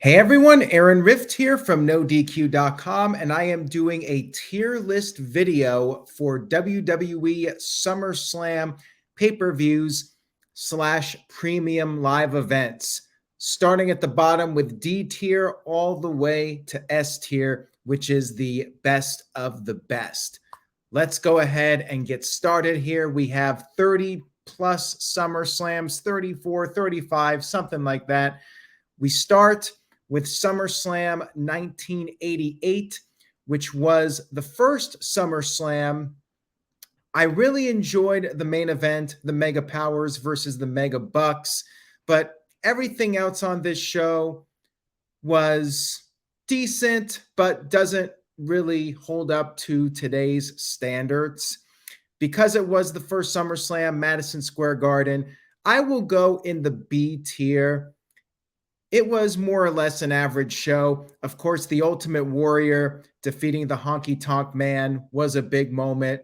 Hey everyone, Aaron Rift here from NoDQ.com, and I am doing a tier list video for WWE Summerslam pay-per-views / premium live events, starting at the bottom with D tier all the way to S tier, which is the best of the best. Let's go ahead and get started here. We have 30 plus SummerSlams, 34, 35, something like that. We start with SummerSlam 1988, which was the first SummerSlam. I really enjoyed the main event, the Mega Powers versus the Mega Bucks, but everything else on this show was decent, but doesn't really hold up to today's standards. Because it was the first SummerSlam, Madison Square Garden, I will go in the B tier. It was more or less an average show. Of course, the Ultimate Warrior defeating the Honky Tonk Man was a big moment.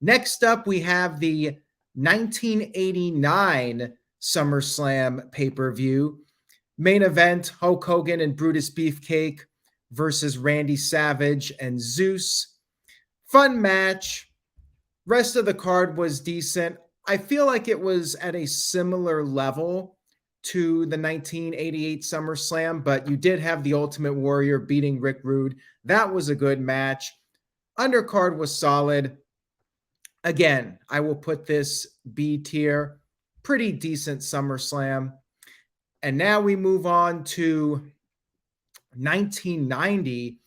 Next up, we have the 1989 SummerSlam pay-per-view. Main event, Hulk Hogan and Brutus Beefcake versus Randy Savage and Zeus. Fun match. Rest of the card was decent. I feel like it was at a similar level to the 1988 SummerSlam, but you did have the Ultimate Warrior beating Rick Rude. That was a good match. Undercard was solid. Again, I will put this B tier. Pretty decent SummerSlam. And now we move on to 1990,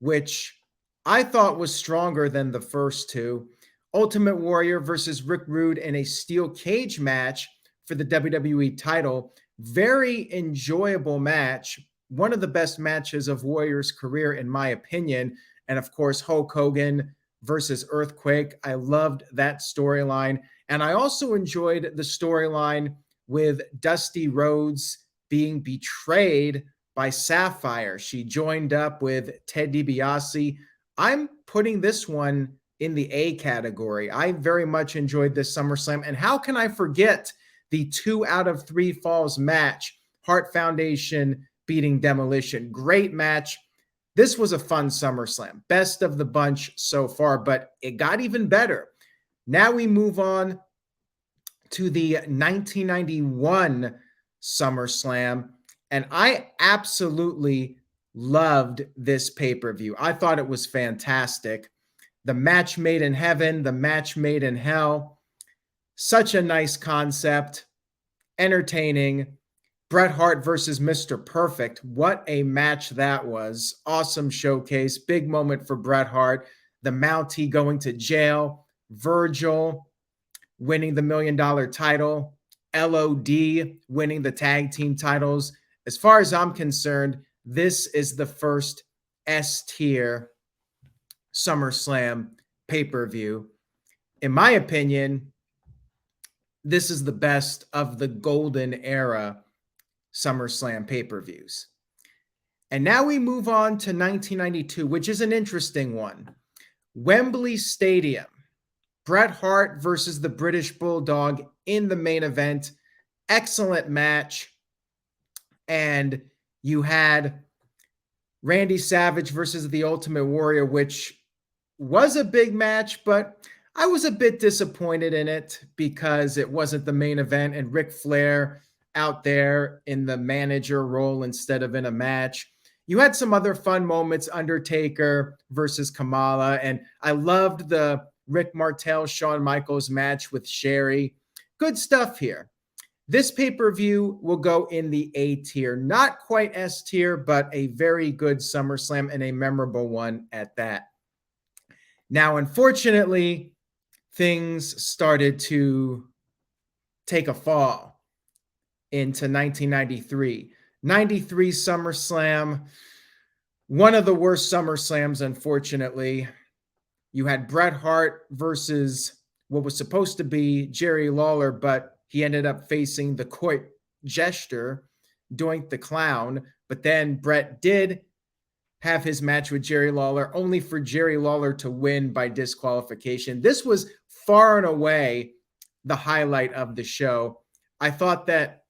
which I thought was stronger than the first two. Ultimate Warrior versus Rick Rude in a steel cage match for the WWE title. Very enjoyable match. One of the best matches of Warrior's career, in my opinion. And of course, Hulk Hogan versus Earthquake. I loved that storyline. And I also enjoyed the storyline with Dusty Rhodes being betrayed by Sapphire. She joined up with Ted DiBiase. I'm putting this one in the A category. I very much enjoyed this SummerSlam. And how can I forget the 2 out of 3 falls match, Hart Foundation beating Demolition? Great match. This was a fun SummerSlam. Best of the bunch so far, but it got even better. Now we move on to the 1991 SummerSlam, and I absolutely loved this pay-per-view. I thought it was fantastic. The match made in heaven, the match made in hell. Such a nice concept. Entertaining. Bret Hart versus Mr. Perfect. What a match that was. Awesome showcase. Big moment for Bret Hart. The Mountie going to jail. Virgil winning the $1 million title. LOD winning the tag team titles. As far as I'm concerned, this is the first S tier SummerSlam pay-per-view. In my opinion, this is the best of the golden era SummerSlam pay-per-views. And now we move on to 1992, which is an interesting one. Wembley Stadium. Bret Hart versus the British Bulldog in the main event. Excellent match. And you had Randy Savage versus the Ultimate Warrior, which was a big match, but I was a bit disappointed in it because it wasn't the main event and Ric Flair out there in the manager role instead of in a match. You had some other fun moments, Undertaker versus Kamala, and I loved the Rick Martel, Shawn Michaels match with Sherry. Good stuff here. This pay-per-view will go in the A tier. Not quite S tier, but a very good SummerSlam and a memorable one at that. Now, unfortunately, things started to take a fall into 1993. 93 SummerSlam, one of the worst SummerSlams, unfortunately. You had Bret Hart versus what was supposed to be Jerry Lawler, but he ended up facing the court jester, Doink the Clown. But then Bret did have his match with Jerry Lawler, only for Jerry Lawler to win by disqualification. This was far and away the highlight of the show. I thought that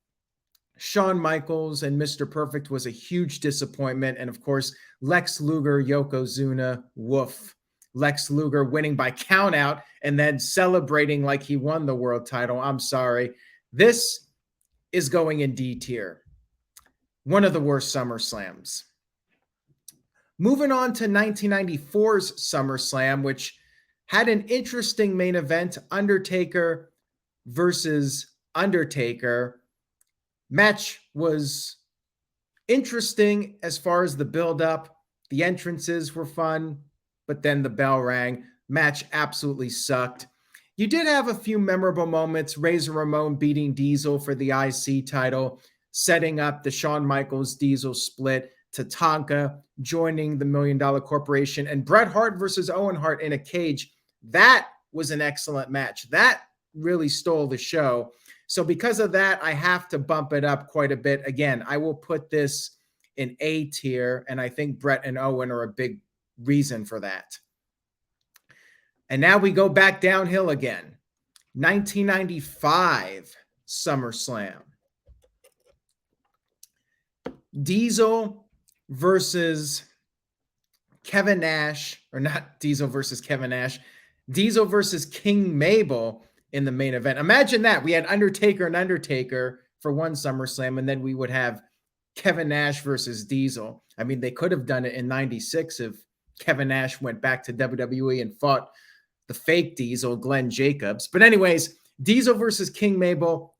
Shawn Michaels and Mr. Perfect was a huge disappointment. And of course, Lex Luger, Yokozuna, woof. Lex Luger winning by countout and then celebrating like he won the world title. I'm sorry. This is going in D tier. One of the worst SummerSlams. Moving on to 1994's SummerSlam, which had an interesting main event, Undertaker versus Undertaker. Match was interesting as far as the build-up. The entrances were fun, but then the bell rang. Match absolutely sucked. You did have a few memorable moments. Razor Ramon beating Diesel for the IC title, setting up the Shawn Michaels Diesel split. Tatanka joining the $1 Million Corporation, and Bret Hart versus Owen Hart in a cage. That was an excellent match. That really stole the show. So because of that, I have to bump it up quite a bit. Again, I will put this in A tier, and I think Bret and Owen are a big reason for that. And now we go back downhill again. 1995 SummerSlam. Diesel versus Kevin Nash, or not Diesel versus Kevin Nash, Diesel versus King Mabel in the main event. Imagine that. We had Undertaker and Undertaker for one SummerSlam, and then we would have Kevin Nash versus Diesel. I mean, they could have done it in 96 if Kevin Nash went back to WWE and fought the fake Diesel, Glenn Jacobs. But anyways, Diesel versus King Mabel,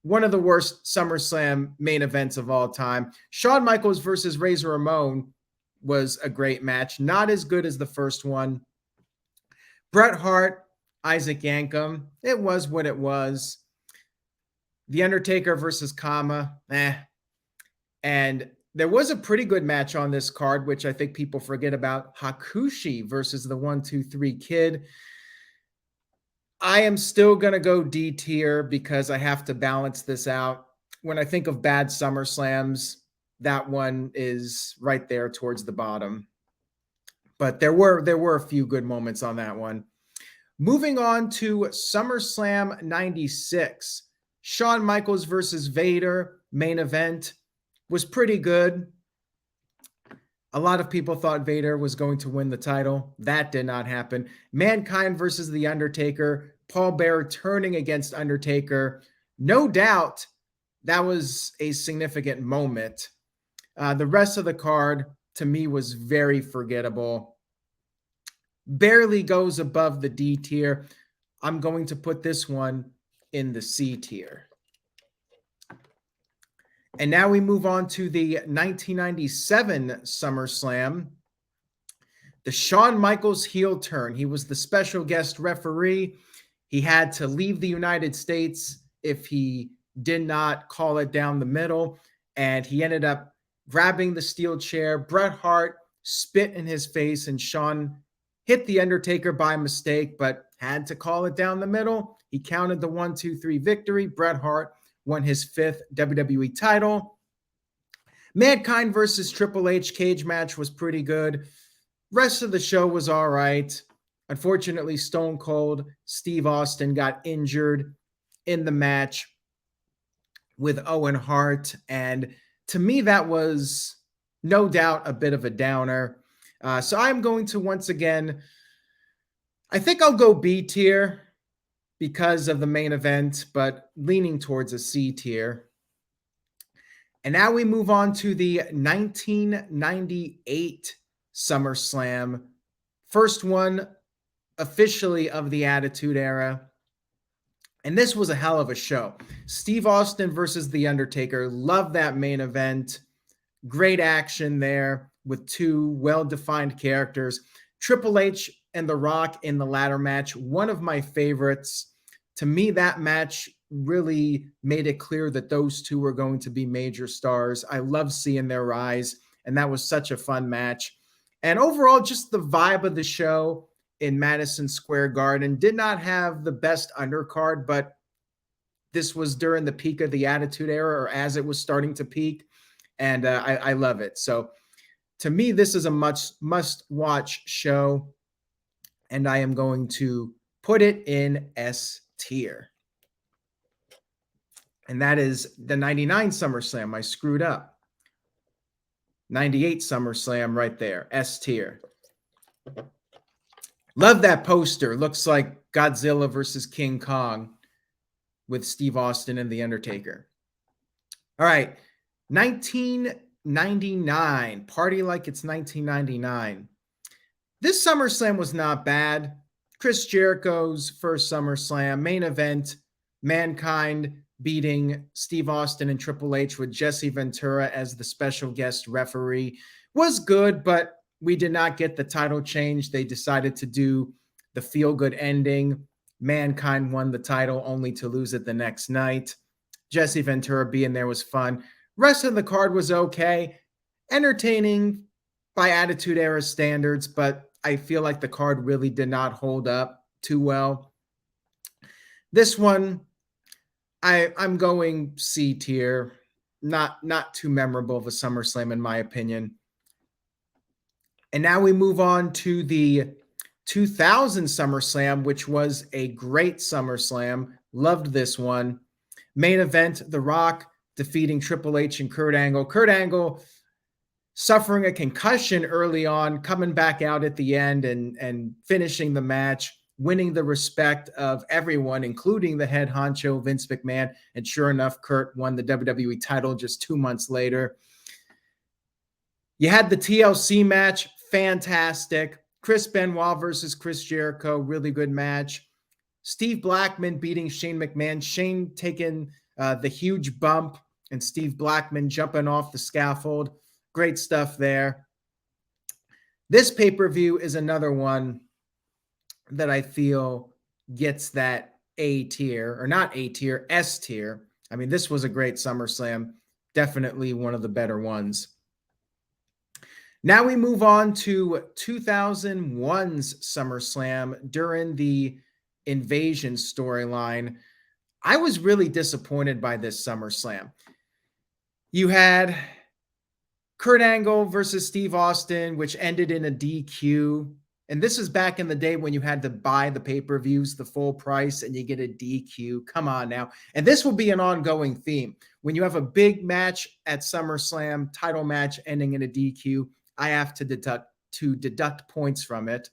one of the worst SummerSlam main events of all time. Shawn Michaels versus Razor Ramon was a great match. Not as good as the first one. Bret Hart, Isaac Yankem, it was what it was. The Undertaker versus Kama, And there was a pretty good match on this card, which I think people forget about. Hakushi versus the 1-2-3 Kid. I am still going to go D tier because I have to balance this out. When I think of bad SummerSlams, that one is right there towards the bottom. But there were a few good moments on that one. Moving on to SummerSlam 96. Shawn Michaels versus Vader main event was pretty good. A lot of people thought Vader was going to win the title. That did not happen. Mankind versus The Undertaker. Paul Bearer turning against Undertaker. No doubt that was a significant moment. The rest of the card, to me, was very forgettable. Barely goes above the D tier. I'm going to put this one in the C tier. And now we move on to the 1997 SummerSlam. The Shawn Michaels heel turn. He was the special guest referee. He had to leave the United States if he did not call it down the middle. And he ended up grabbing the steel chair. Bret Hart spit in his face, and Shawn hit The Undertaker by mistake, but had to call it down the middle. He counted the 1-2-3 victory. Bret Hart won his 5th WWE title. Mankind versus Triple H cage match was pretty good. Rest of the show was all right. Unfortunately, Stone Cold Steve Austin got injured in the match with Owen Hart. And to me, that was no doubt a bit of a downer. So I'm going to once again, I think I'll go B tier because of the main event, but leaning towards a C tier. And now we move on to the 1998 SummerSlam. First one officially of the Attitude Era. And this was a hell of a show. Steve Austin versus The Undertaker. Love that main event. Great action there with two well-defined characters. Triple H and The Rock in the ladder match, one of my favorites. To me, that match really made it clear that those two were going to be major stars. I love seeing their rise, and that was such a fun match. And overall, just the vibe of the show in Madison Square Garden did not have the best undercard, but this was during the peak of the Attitude Era, or as it was starting to peak, and I love it. So to me, this is a must-watch show, and I am going to put it in S tier. And that is the 99 SummerSlam. I screwed up. 98 SummerSlam right there, S tier. Love that poster. Looks like Godzilla versus King Kong with Steve Austin and The Undertaker. All right, 1999. Party like it's 1999. This SummerSlam was not bad. Chris Jericho's first SummerSlam. Main event, Mankind beating Steve Austin and Triple H with Jesse Ventura as the special guest referee was good, but we did not get the title change. They decided to do the feel-good ending. Mankind won the title only to lose it the next night. Jesse Ventura being there was fun. Rest of the card was okay. Entertaining by Attitude Era standards, but I feel like the card really did not hold up too well. This one, I'm going C tier. Not too memorable of a SummerSlam in my opinion. And now we move on to the 2000 SummerSlam, which was a great SummerSlam. Loved this one. Main event, The Rock defeating Triple H and Kurt Angle. Kurt Angle suffering a concussion early on, coming back out at the end and finishing the match, winning the respect of everyone, including the head honcho, Vince McMahon. And sure enough, Kurt won the WWE title just 2 months later. You had the TLC match, fantastic. Chris Benoit versus Chris Jericho, really good match. Steve Blackman beating Shane McMahon. Shane taking the huge bump and Steve Blackman jumping off the scaffold. Great stuff there. This pay-per-view is another one that I feel gets that A tier, or not A tier, S tier. I mean, this was a great SummerSlam. Definitely one of the better ones. Now we move on to 2001's SummerSlam during the Invasion storyline. I was really disappointed by this SummerSlam. You had Kurt Angle versus Steve Austin, which ended in a DQ. And this is back in the day when you had to buy the pay-per-views the full price and you get a DQ. Come on now. And this will be an ongoing theme. When you have a big match at SummerSlam, title match ending in a DQ, I have to deduct points from it.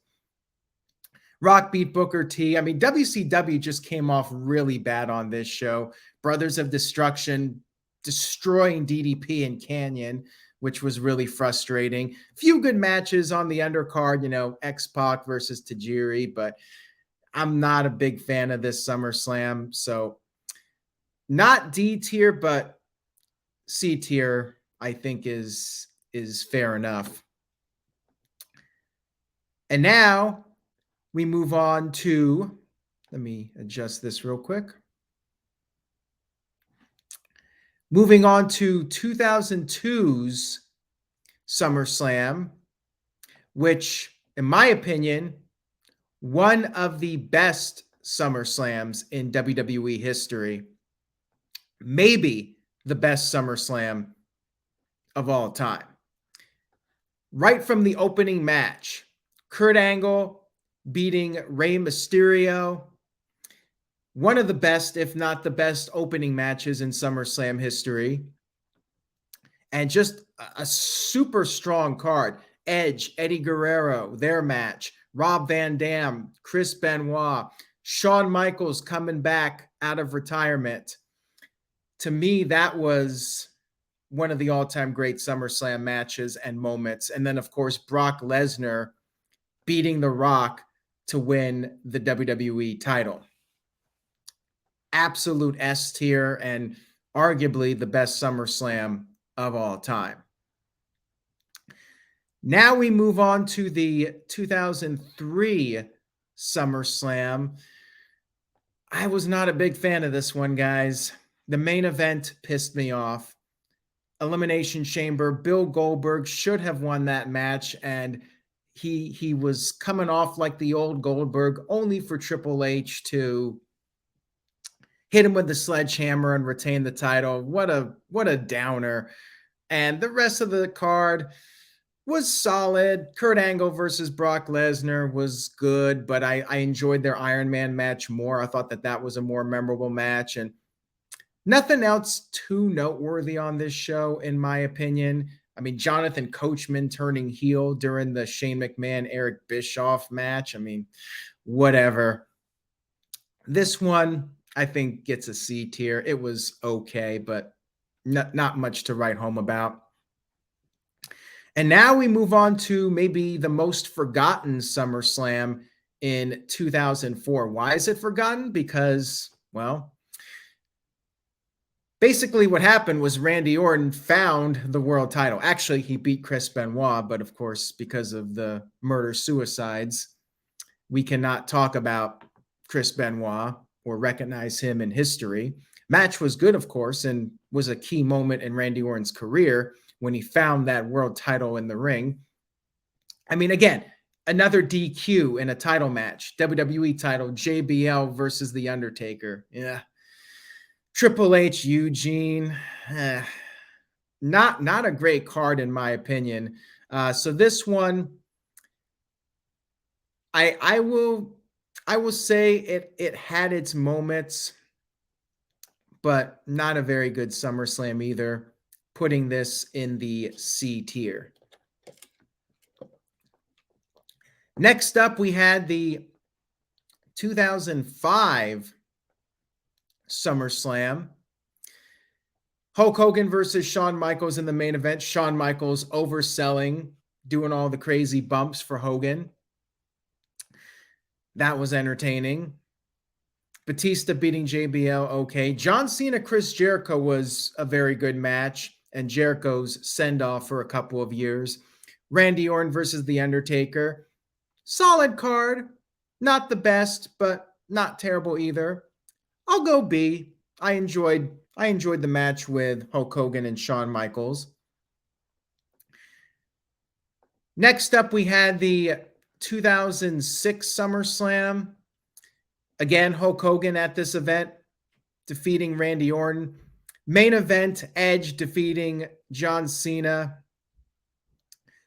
Rock beat Booker T. I mean, WCW just came off really bad on this show. Brothers of Destruction destroying DDP and Canyon, which was really frustrating. Few good matches on the undercard, you know, X-Pac versus Tajiri, but I'm not a big fan of this SummerSlam. So not D tier, but C tier, I think is fair enough. And now we move on to, let me adjust this real quick. Moving on to 2002's SummerSlam, which, in my opinion, one of the best SummerSlams in WWE history. Maybe the best SummerSlam of all time. Right from the opening match, Kurt Angle beating Rey Mysterio. One of the best, if not the best, opening matches in SummerSlam history. And just a super strong card. Edge, Eddie Guerrero, their match. Rob Van Dam, Chris Benoit, Shawn Michaels coming back out of retirement. To me, that was one of the all-time great SummerSlam matches and moments. And then, of course, Brock Lesnar beating The Rock to win the WWE title. Absolute S tier and arguably the best SummerSlam of all time. Now we move on to the 2003 SummerSlam. I was not a big fan of this one, guys. The main event pissed me off. Elimination Chamber. Bill Goldberg should have won that match, and he was coming off like the old Goldberg, only for Triple H to hit him with the sledgehammer and retain the title. What a downer. And the rest of the card was solid. Kurt Angle versus Brock Lesnar was good, but I enjoyed their Iron Man match more. I thought that was a more memorable match. And Nothing else too noteworthy on this show, in my opinion. I mean, Jonathan Coachman turning heel during the Shane McMahon Eric Bischoff match. I mean, whatever. This one, I think, gets a C tier. It was okay, but not much to write home about. And now we move on to maybe the most forgotten SummerSlam in 2004. Why is it forgotten? Because, well, basically what happened was Randy Orton found the world title. Actually, he beat Chris Benoit, but of course, because of the murder-suicides, we cannot talk about Chris Benoit or recognize him in history. Match was good, of course, and was a key moment in Randy Orton's career when he found that world title in the ring. I mean, again, another DQ in a title match, WWE title, JBL versus The Undertaker. Yeah. Triple H, Eugene, not a great card in my opinion. So this one, I will say it had its moments, but not a very good SummerSlam either. Putting this in the C tier. Next up, we had the 2005 SummerSlam. Hulk Hogan versus Shawn Michaels in the main event. Shawn Michaels overselling, doing all the crazy bumps for Hogan. That was entertaining. Batista beating JBL, okay. John Cena, Chris Jericho was a very good match, and Jericho's send-off for a couple of years. Randy Orton versus The Undertaker. Solid card. Not the best, but not terrible either. I'll go B. I enjoyed the match with Hulk Hogan and Shawn Michaels. Next up, we had the 2006 SummerSlam. Again, Hulk Hogan at this event, defeating Randy Orton. Main event, Edge defeating John Cena,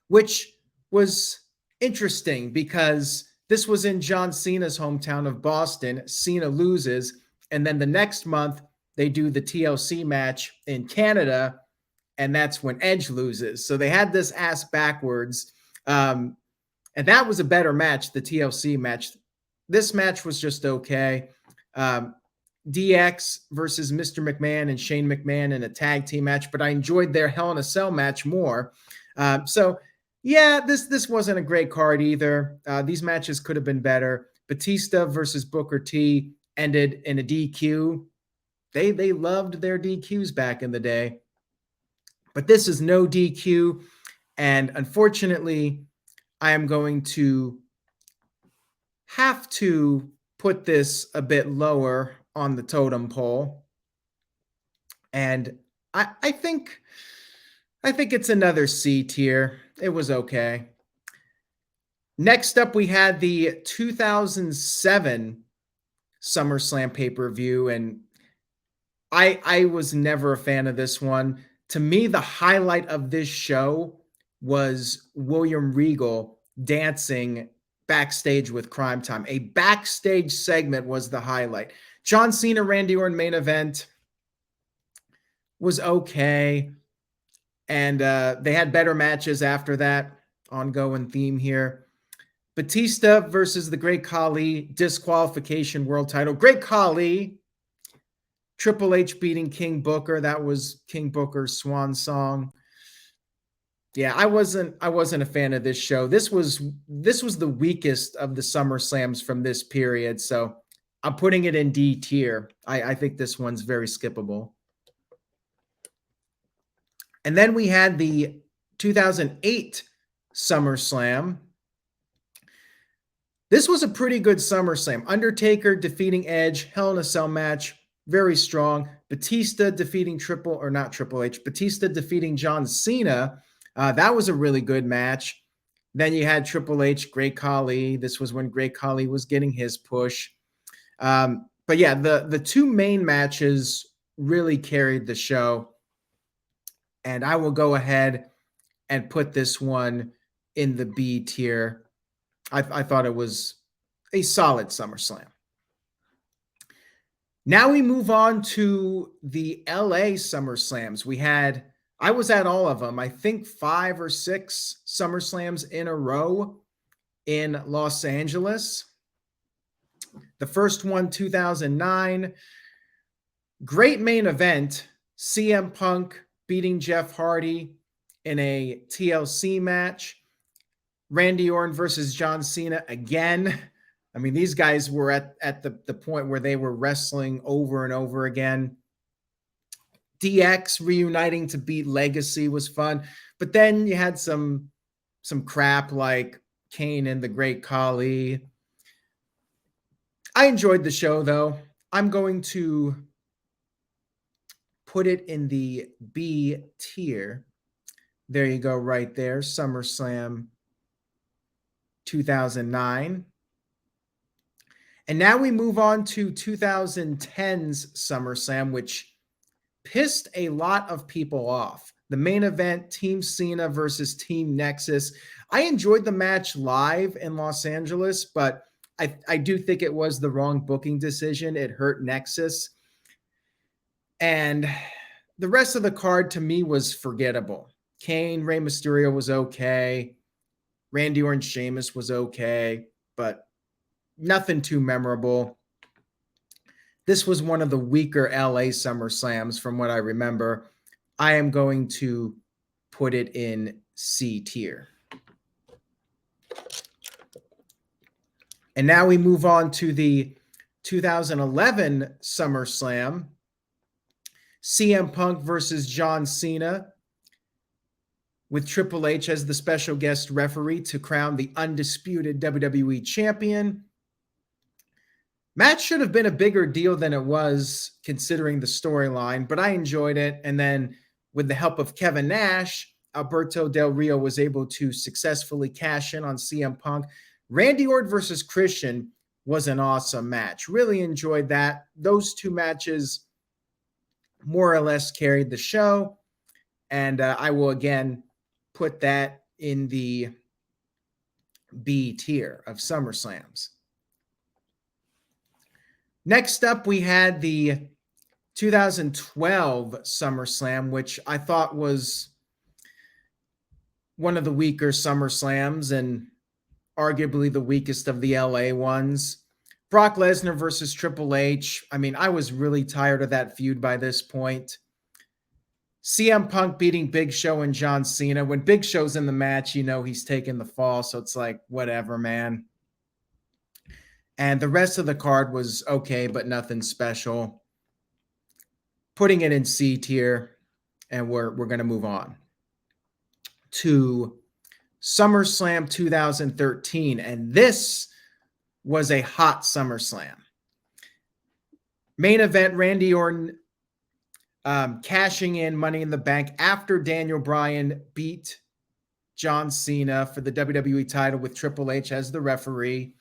which was interesting because this was in John Cena's hometown of Boston. Cena loses, and then the next month, they do the TLC match in Canada, and that's when Edge loses. So they had this ass backwards. And that was a better match, the TLC match. This match was just okay. DX versus Mr. McMahon and Shane McMahon in a tag team match, but I enjoyed their Hell in a Cell match more. So yeah, this wasn't a great card either. These matches could have been better. Batista versus Booker T ended in a DQ. They loved their DQs back in the day. But this is no DQ. And unfortunately, I am going to have to put this a bit lower on the totem pole. And I think it's another C tier. It was okay. Next up, we had the 2007 SummerSlam pay-per-view, and I was never a fan of this one. To me, the highlight of this show was William Regal dancing backstage with Crime Time. A backstage segment was the highlight. John Cena, Randy Orton main event was okay. And they had better matches after that. Ongoing theme here. Batista versus the Great Khali, disqualification world title. Great Khali. Triple H beating King Booker. That was King Booker's swan song. Yeah, I wasn't a fan of this show. This was the weakest of the SummerSlams from this period. So I'm putting it in D tier. I think this one's very skippable. And then we had the 2008 SummerSlam. This was a pretty good SummerSlam. Undertaker defeating Edge, Hell in a Cell match, very strong. Batista defeating Batista defeating John Cena. That was a really good match. Then you had Triple H, Great Khali. This was when Great Khali was getting his push. But yeah, the two main matches really carried the show. And I will go ahead and put this one in the B tier. I thought it was a solid SummerSlam. Now we move on to the LA SummerSlams. I was at all of them. I think 5 or 6 SummerSlams in a row in Los Angeles. The first one, 2009. Great main event. CM Punk beating Jeff Hardy in a TLC match. Randy Orton versus John Cena again. I mean, these guys were at the point where they were wrestling over and over again. DX reuniting to beat Legacy was fun. But then you had some crap like Kane and the Great Khali. I enjoyed the show, though. I'm going to put it in the B tier. There you go, right there. SummerSlam 2009. And now we move on to 2010's SummerSlam, which pissed a lot of people off. The main event, Team Cena versus Team Nexus. I enjoyed the match live in Los Angeles, but I do think it was the wrong booking decision. It hurt Nexus. And the rest of the card to me was forgettable. Kane, Rey Mysterio was okay. Randy Orton, Sheamus was okay, but nothing too memorable. This was one of the weaker LA SummerSlams from what I remember. I am going to put it in C tier. And now we move on to the 2011 SummerSlam. CM Punk versus John Cena, with Triple H as the special guest referee to crown the undisputed WWE champion. Match should have been a bigger deal than it was considering the storyline, but I enjoyed it. And then with the help of Kevin Nash, Alberto Del Rio was able to successfully cash in on CM Punk. Randy Orton versus Christian was an awesome match. Really enjoyed that. Those two matches more or less carried the show. And I will again put that in the B tier of SummerSlams. Next up, we had the 2012 SummerSlam, which I thought was one of the weaker SummerSlams and arguably the weakest of the LA ones. Brock Lesnar versus Triple H. I mean, I was really tired of that feud by this point. CM Punk beating Big Show and John Cena. When Big Show's in the match, you know he's taking the fall, so it's like, whatever, man. And the rest of the card was okay, but nothing special. Putting it in C tier, and we're going to move on to SummerSlam 2013. And this was a hot SummerSlam. Main event, Randy Orton cashing in Money in the Bank after Daniel Bryan beat John Cena for the WWE title with Triple H as the referee.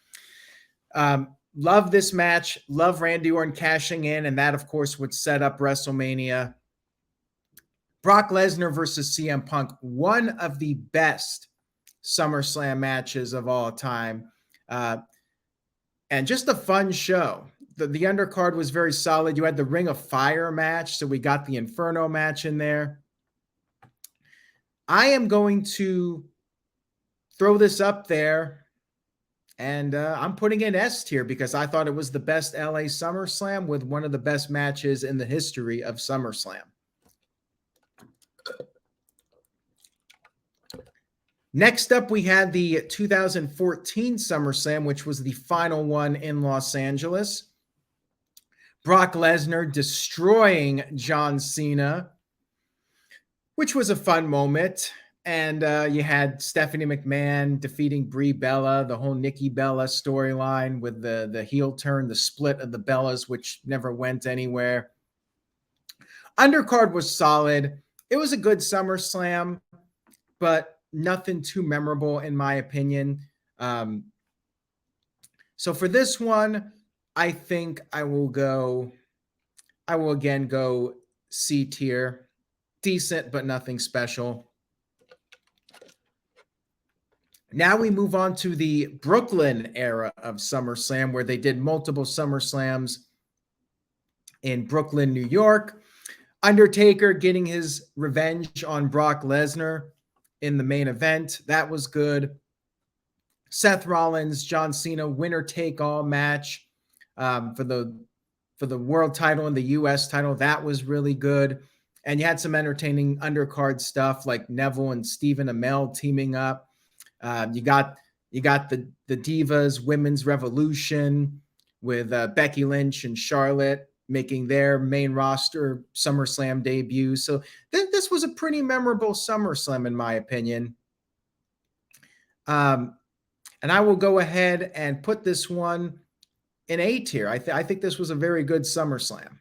Love this match. Love Randy Orton cashing in, and that, of course, would set up WrestleMania. Brock Lesnar versus CM Punk, one of the best SummerSlam matches of all time. And just a fun show. The undercard was very solid. You had the Ring of Fire match, so we got the Inferno match in there. I am going to throw this up there, and I'm putting it S tier because I thought it was the best LA SummerSlam with one of the best matches in the history of SummerSlam. Next up, we had the 2014 SummerSlam, which was the final one in Los Angeles. Brock Lesnar destroying John Cena, which was a fun moment. And you had Stephanie McMahon defeating Brie Bella, the whole Nikki Bella storyline with the heel turn, the split of the Bellas, which never went anywhere. Undercard was solid. It was a good SummerSlam, but nothing too memorable in my opinion. So for this one, I think I will again go C tier. Decent, but nothing special. Now we move on to the Brooklyn era of SummerSlam, where they did multiple SummerSlams in Brooklyn, New York. Undertaker getting his revenge on Brock Lesnar in the main event. That was good. Seth Rollins, John Cena, winner take all match for the world title and the U.S. title. That was really good. And you had some entertaining undercard stuff like Neville and Stephen Amell teaming up. You got the Divas Women's Revolution with Becky Lynch and Charlotte making their main roster SummerSlam debut. So this was a pretty memorable SummerSlam, in my opinion. And I will go ahead and put this one in A tier. I think this was a very good SummerSlam.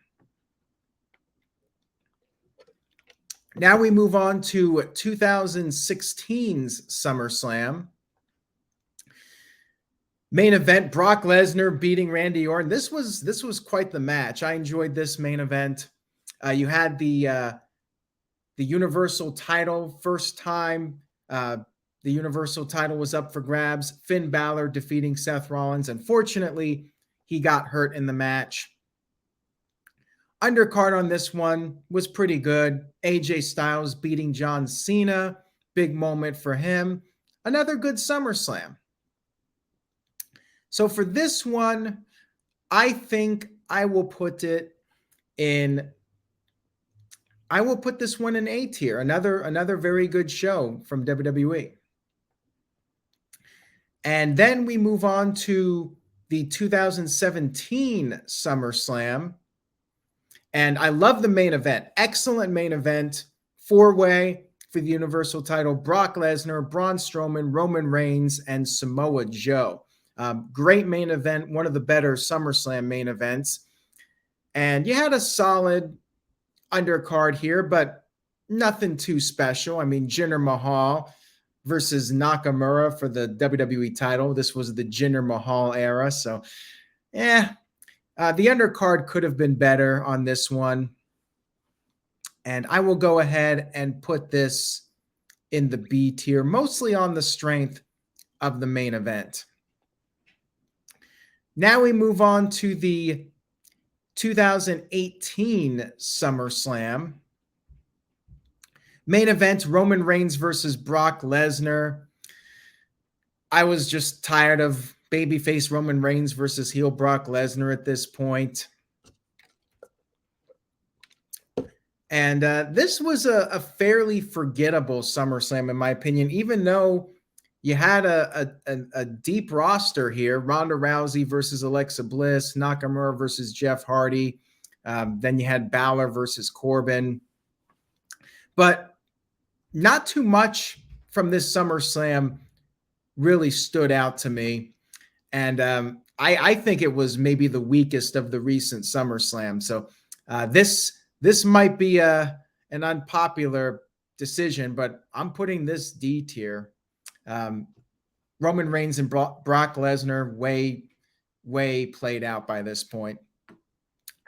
Now we move on to 2016's SummerSlam. Main event, Brock Lesnar beating Randy Orton. This was quite the match. I enjoyed this main event. You had the Universal title. First time the Universal title was up for grabs. Finn Balor defeating Seth Rollins. Unfortunately, he got hurt in the match. Undercard on this one was pretty good. AJ Styles beating John Cena. Big moment for him. Another good SummerSlam. So for this one, I think I will put this one in A tier. Another very good show from WWE. And then we move on to the 2017 SummerSlam. And I love the main event. Excellent main event. 4-way for the Universal title. Brock Lesnar, Braun Strowman, Roman Reigns, and Samoa Joe. Great main event. One of the better SummerSlam main events. And you had a solid undercard here, but nothing too special. I mean, Jinder Mahal versus Nakamura for the WWE title. This was the Jinder Mahal era. So, the undercard could have been better on this one. And I will go ahead and put this in the B tier, mostly on the strength of the main event. Now we move on to the 2018 SummerSlam. Main event, Roman Reigns versus Brock Lesnar. I was just tired of babyface Roman Reigns versus heel Brock Lesnar at this point. And this was a fairly forgettable SummerSlam, in my opinion, even though you had a deep roster here. Ronda Rousey versus Alexa Bliss, Nakamura versus Jeff Hardy. Then you had Balor versus Corbin. But not too much from this SummerSlam really stood out to me. And I think it was maybe the weakest of the recent SummerSlam. So this might be an unpopular decision, but I'm putting this D tier. Roman Reigns and Brock Lesnar way played out by this point.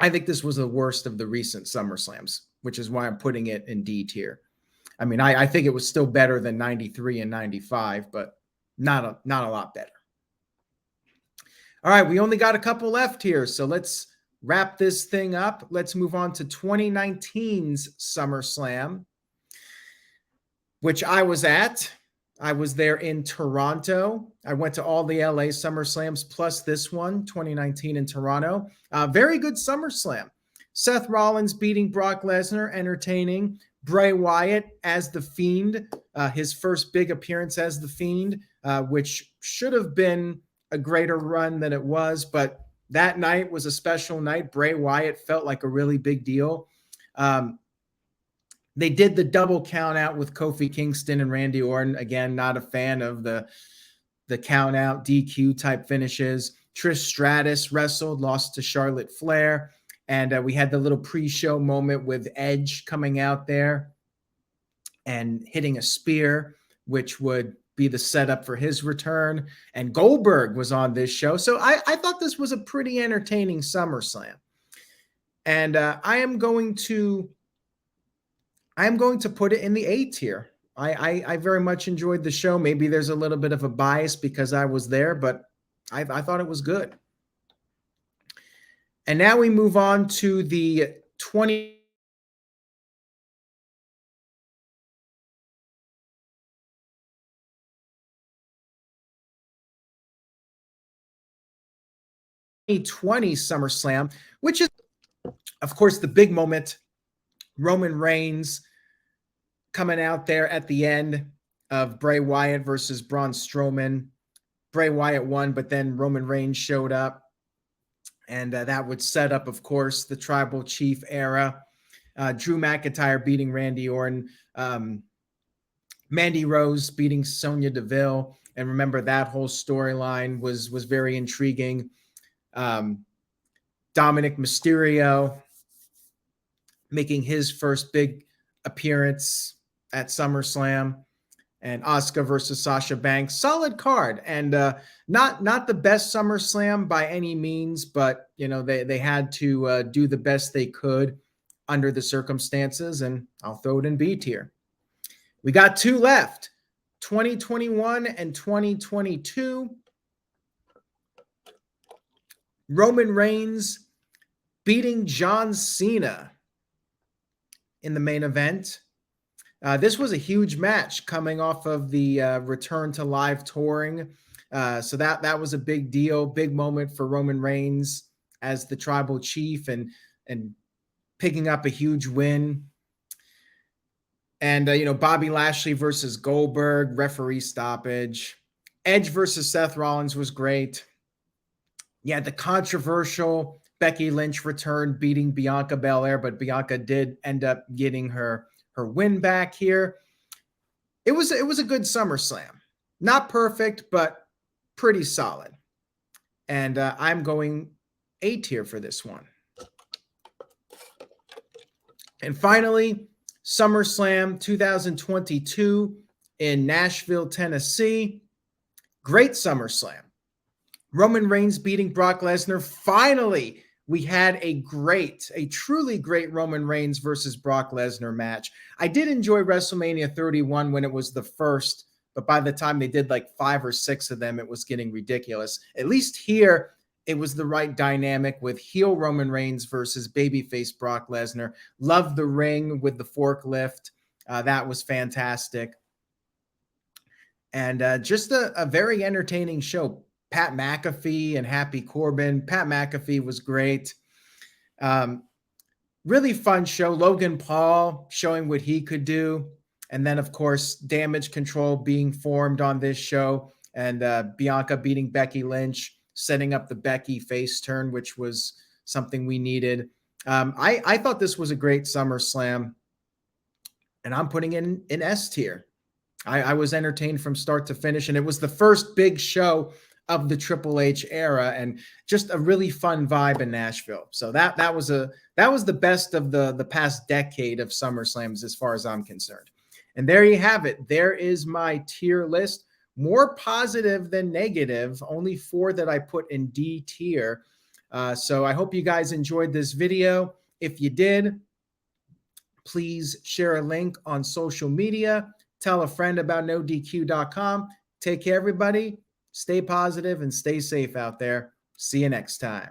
I think this was the worst of the recent SummerSlams, which is why I'm putting it in D tier. I mean, I think it was still better than 93 and 95, but not a lot better. All right, we only got a couple left here, so let's wrap this thing up. Let's move on to 2019's SummerSlam, which I was at. I was there in Toronto. I went to all the LA SummerSlams plus this one, 2019 in Toronto. Very good SummerSlam. Seth Rollins beating Brock Lesnar, entertaining. Bray Wyatt as The Fiend, his first big appearance as The Fiend, which should have been a greater run than it was, but that night was a special night. Bray Wyatt felt like a really big deal. They did the double count out with Kofi Kingston and Randy Orton. Again, not a fan of the count out DQ type finishes. Trish Stratus wrestled, lost to Charlotte Flair. And we had the little pre-show moment with Edge coming out there and hitting a spear, which would be the setup for his return. And Goldberg was on this show. So I thought this was a pretty entertaining SummerSlam. And I am going to put it in the A tier. I very much enjoyed the show. Maybe there's a little bit of a bias because I was there, but I thought it was good. And now we move on to the 2020 SummerSlam, which is, of course, the big moment. Roman Reigns coming out there at the end of Bray Wyatt versus Braun Strowman. Bray Wyatt won, but then Roman Reigns showed up. And that would set up, of course, the Tribal Chief era. Drew McIntyre beating Randy Orton. Mandy Rose beating Sonya Deville. And remember, that whole storyline was very intriguing. Dominic Mysterio making his first big appearance at SummerSlam, and Asuka versus Sasha Banks. Solid card, and not the best SummerSlam by any means, but they had to do the best they could under the circumstances, and I'll throw it in B tier. We got two left, 2021 and 2022. Roman Reigns beating John Cena in the main event. This was a huge match coming off of the return to live touring. So that was a big deal, big moment for Roman Reigns as the Tribal Chief and picking up a huge win. And, Bobby Lashley versus Goldberg, referee stoppage. Edge versus Seth Rollins was great. Yeah, the controversial Becky Lynch return, beating Bianca Belair, but Bianca did end up getting her win back here. It was a good SummerSlam. Not perfect, but pretty solid. And I'm going A tier for this one. And finally, SummerSlam 2022 in Nashville, Tennessee. Great SummerSlam. Roman Reigns beating Brock Lesnar. Finally, we had a truly great Roman Reigns versus Brock Lesnar match. I did enjoy WrestleMania 31 when it was the first, but by the time they did like 5 or 6 of them, it was getting ridiculous. At least here, it was the right dynamic with heel Roman Reigns versus babyface Brock Lesnar. Loved the ring with the forklift. That was fantastic. And just a very entertaining show. Pat McAfee and Happy Corbin. Pat McAfee was great. Really fun show. Logan Paul showing what he could do. And then, of course, Damage Control being formed on this show. And Bianca beating Becky Lynch, setting up the Becky face turn, which was something we needed. I thought this was a great SummerSlam. And I'm putting in S tier. I was entertained from start to finish. And it was the first big show of the Triple H era, and just a really fun vibe in Nashville. So that was the best of the past decade of SummerSlams as far as I'm concerned. And there you have it. There is my tier list. More positive than negative. Only 4 that I put in D tier. So I hope you guys enjoyed this video. If you did, please share a link on social media. Tell a friend about NoDQ.com. Take care, everybody. Stay positive and stay safe out there. See you next time.